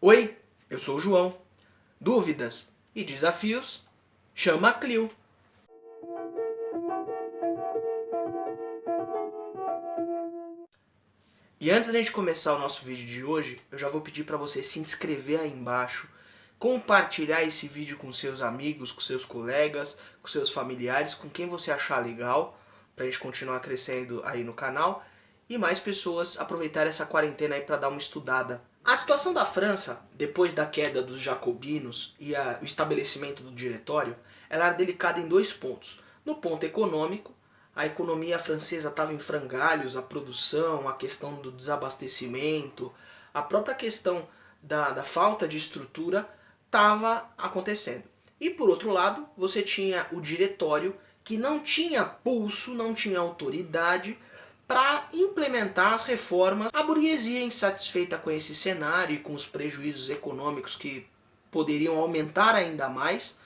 Oi, eu sou o João. Dúvidas e desafios? Chama a Clio. E antes da gente começar o nosso vídeo de hoje, eu já vou pedir para você se inscrever aí embaixo, compartilhar esse vídeo com seus amigos, com seus colegas, com seus familiares, com quem você achar legal, para a gente continuar crescendo aí no canal e mais pessoas aproveitarem essa quarentena aí para dar uma estudada. A situação da França, depois da queda dos jacobinos e o estabelecimento do diretório, ela era delicada em dois pontos. No ponto econômico, a economia francesa estava em frangalhos, a produção, a questão do desabastecimento, a própria questão da falta de estrutura estava acontecendo. E por outro lado, você tinha o diretório que não tinha pulso, não tinha autoridade para implementar as reformas. A burguesia, insatisfeita com esse cenário e com os prejuízos econômicos que poderiam aumentar ainda mais,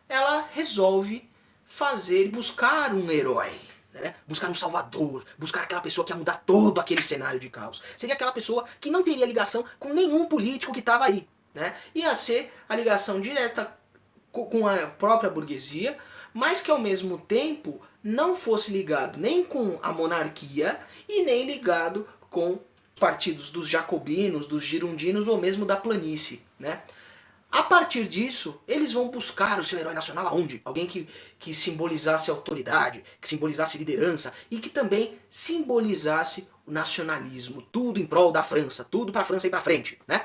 ela resolve buscar um herói, né? Buscar um salvador, buscar aquela pessoa que ia mudar todo aquele cenário de caos. Seria aquela pessoa que não teria ligação com nenhum político que estava aí, né? Ia ser a ligação direta com a própria burguesia, mas que ao mesmo tempo não fosse ligado nem com a monarquia e nem ligado com partidos dos jacobinos, dos girondinos ou mesmo da planície, né? A partir disso, eles vão buscar o seu herói nacional aonde? Alguém que simbolizasse autoridade, que simbolizasse liderança e que também simbolizasse o nacionalismo, tudo em prol da França, tudo para a França ir para frente, né?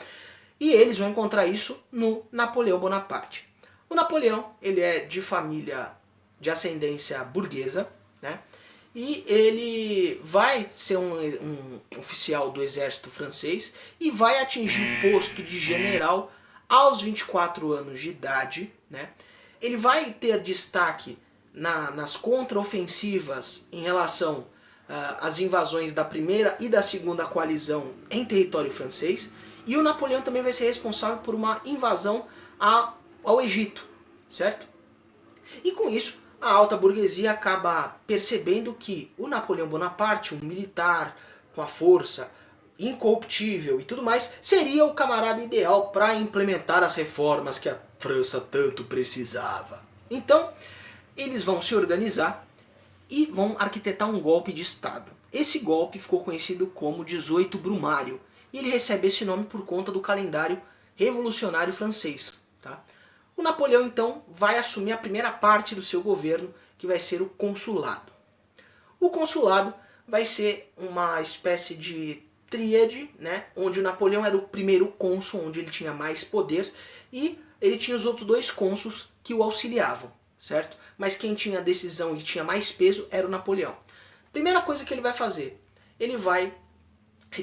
E eles vão encontrar isso no Napoleão Bonaparte. O Napoleão, ele é de família de ascendência burguesa, né? E ele vai ser um oficial do exército francês e vai atingir o posto de general aos 24 anos de idade, né? Ele vai ter destaque nas contraofensivas em relação às invasões da primeira e da segunda coalizão em território francês, e o Napoleão também vai ser responsável por uma invasão ao Egito, certo? E com isso, a alta burguesia acaba percebendo que o Napoleão Bonaparte, um militar com a força incorruptível e tudo mais, seria o camarada ideal para implementar as reformas que a França tanto precisava. Então, eles vão se organizar e vão arquitetar um golpe de Estado. Esse golpe ficou conhecido como 18 Brumário, e ele recebe esse nome por conta do calendário revolucionário francês, tá? O Napoleão, então, vai assumir a primeira parte do seu governo, que vai ser o consulado. O consulado vai ser uma espécie de tríade, né, onde o Napoleão era o primeiro cônsul, onde ele tinha mais poder, e ele tinha os outros dois cônsuls que o auxiliavam, certo? Mas quem tinha decisão e tinha mais peso era o Napoleão. Primeira coisa que ele vai fazer, ele vai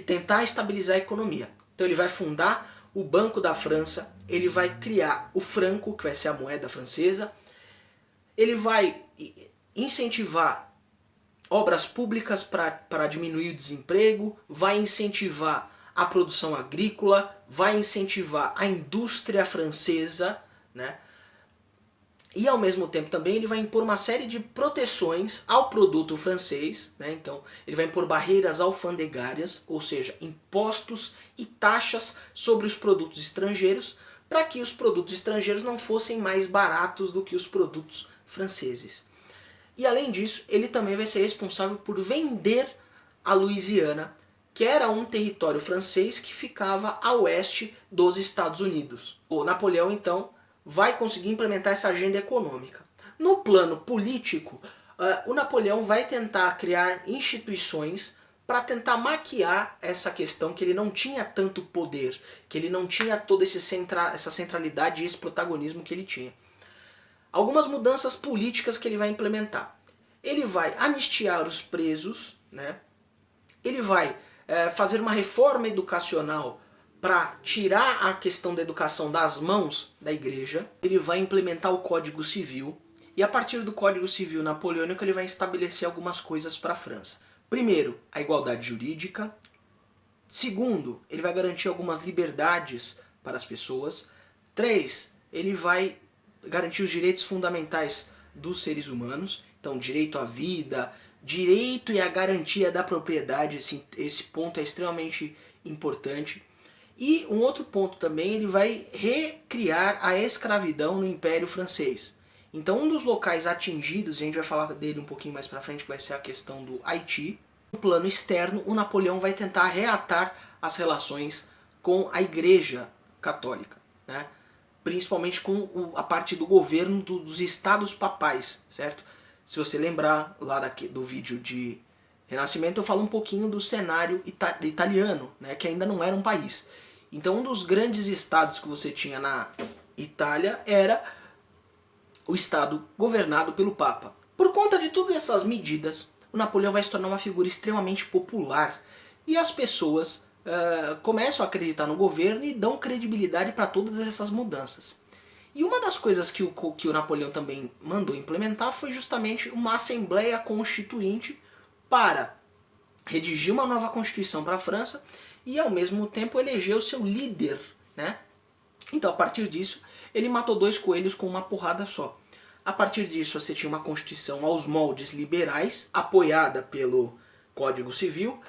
tentar estabilizar a economia. Então ele vai fundar o Banco da França, ele vai criar o franco, que vai ser a moeda francesa, ele vai incentivar obras públicas para diminuir o desemprego, vai incentivar a produção agrícola, vai incentivar a indústria francesa, né? E ao mesmo tempo também ele vai impor uma série de proteções ao produto francês, né? Então ele vai impor barreiras alfandegárias, ou seja, impostos e taxas sobre os produtos estrangeiros, para que os produtos estrangeiros não fossem mais baratos do que os produtos franceses. E além disso, ele também vai ser responsável por vender a Louisiana, que era um território francês que ficava a oeste dos Estados Unidos. O Napoleão, então, vai conseguir implementar essa agenda econômica. No plano político, o Napoleão vai tentar criar instituições para tentar maquiar essa questão que ele não tinha tanto poder, que ele não tinha toda essa centralidade e esse protagonismo que ele tinha. Algumas mudanças políticas que ele vai implementar. Ele vai anistiar os presos, né? Ele vai fazer uma reforma educacional para tirar a questão da educação das mãos da igreja. Ele vai implementar o Código Civil, e a partir do Código Civil napoleônico ele vai estabelecer algumas coisas para a França. Primeiro, a igualdade jurídica. Segundo, ele vai garantir algumas liberdades para as pessoas. 3, ele vai garantir os direitos fundamentais dos seres humanos. Então, direito à vida, direito e a garantia da propriedade, esse ponto é extremamente importante. E um outro ponto também, ele vai recriar a escravidão no Império Francês. Então um dos locais atingidos, e a gente vai falar dele um pouquinho mais pra frente, que vai ser a questão do Haiti. No plano externo, o Napoleão vai tentar reatar as relações com a Igreja Católica, né? Principalmente com a parte do governo dos estados papais, certo? Se você lembrar lá do vídeo de Renascimento, eu falo um pouquinho do cenário italiano, né, que ainda não era um país. Então um dos grandes estados que você tinha na Itália era o estado governado pelo Papa. Por conta de todas essas medidas, o Napoleão vai se tornar uma figura extremamente popular e as pessoas começam a acreditar no governo e dão credibilidade para todas essas mudanças. E uma das coisas que o Napoleão também mandou implementar foi justamente uma Assembleia Constituinte para redigir uma nova Constituição para a França e ao mesmo tempo eleger o seu líder, né? Então a partir disso ele matou 2 coelhos com uma porrada só. A partir disso você tinha uma Constituição aos moldes liberais, apoiada pelo Código Civil,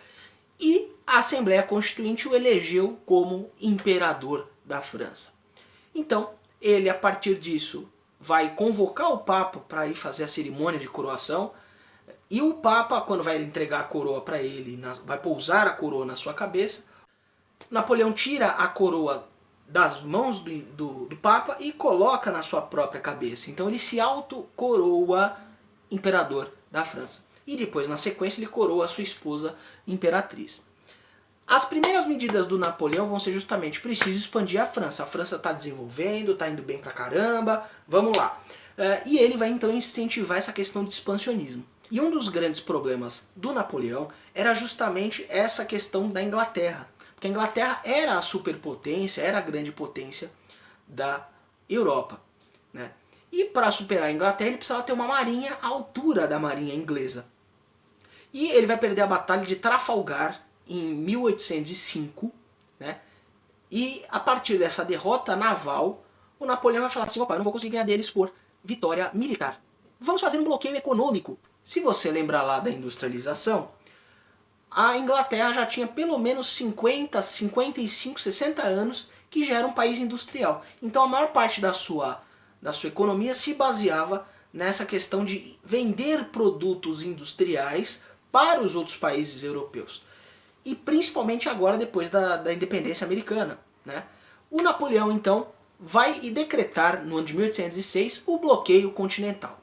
e a Assembleia Constituinte o elegeu como imperador da França. Então ele, a partir disso, vai convocar o Papa para ir fazer a cerimônia de coroação. E o Papa, quando vai entregar a coroa para ele, vai pousar a coroa na sua cabeça, Napoleão tira a coroa das mãos do Papa e coloca na sua própria cabeça. Então ele se auto-coroa imperador da França. E depois, na sequência, ele coroa a sua esposa imperatriz. As primeiras medidas do Napoleão vão ser justamente: preciso expandir a França. A França está desenvolvendo, está indo bem pra caramba, vamos lá. E ele vai então incentivar essa questão de expansionismo. E um dos grandes problemas do Napoleão era justamente essa questão da Inglaterra. Porque a Inglaterra era a superpotência, era a grande potência da Europa, né? E para superar a Inglaterra ele precisava ter uma marinha à altura da marinha inglesa. E ele vai perder a Batalha de Trafalgar em 1805, né? E a partir dessa derrota naval, o Napoleão vai falar assim: opa, eu não vou conseguir ganhar deles por vitória militar. Vamos fazer um bloqueio econômico. Se você lembrar lá da industrialização, a Inglaterra já tinha pelo menos 50, 55, 60 anos que já era um país industrial. Então a maior parte da sua economia se baseava nessa questão de vender produtos industriais para os outros países europeus. E principalmente agora, depois da independência americana, né? O Napoleão então vai decretar no ano de 1806 o bloqueio continental.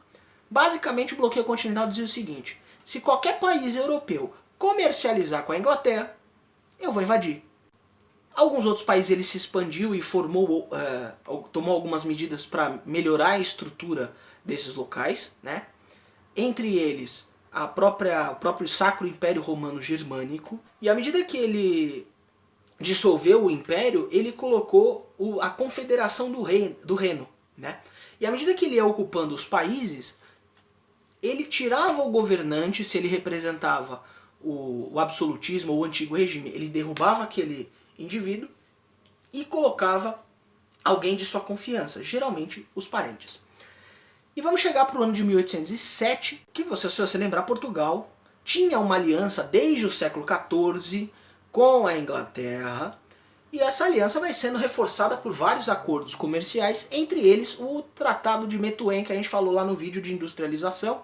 Basicamente o bloqueio continental dizia o seguinte: se qualquer país europeu comercializar com a Inglaterra, eu vou invadir. Alguns outros países ele se expandiu e tomou algumas medidas para melhorar a estrutura desses locais, né? Entre eles o próprio Sacro Império Romano Germânico. E à medida que ele dissolveu o império, ele colocou a Confederação do Reno, né? E à medida que ele ia ocupando os países, ele tirava o governante, se ele representava o absolutismo ou o antigo regime, ele derrubava aquele indivíduo e colocava alguém de sua confiança, geralmente os parentes. E vamos chegar para o ano de 1807, que se você lembrar, Portugal tinha uma aliança desde o século XIV com a Inglaterra, e essa aliança vai sendo reforçada por vários acordos comerciais, entre eles o Tratado de Methuen, que a gente falou lá no vídeo de industrialização.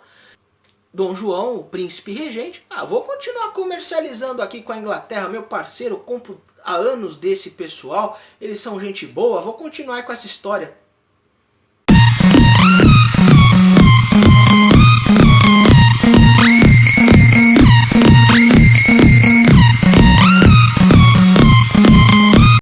Dom João, o príncipe regente, vou continuar comercializando aqui com a Inglaterra, meu parceiro, eu compro há anos desse pessoal, eles são gente boa, vou continuar com essa história.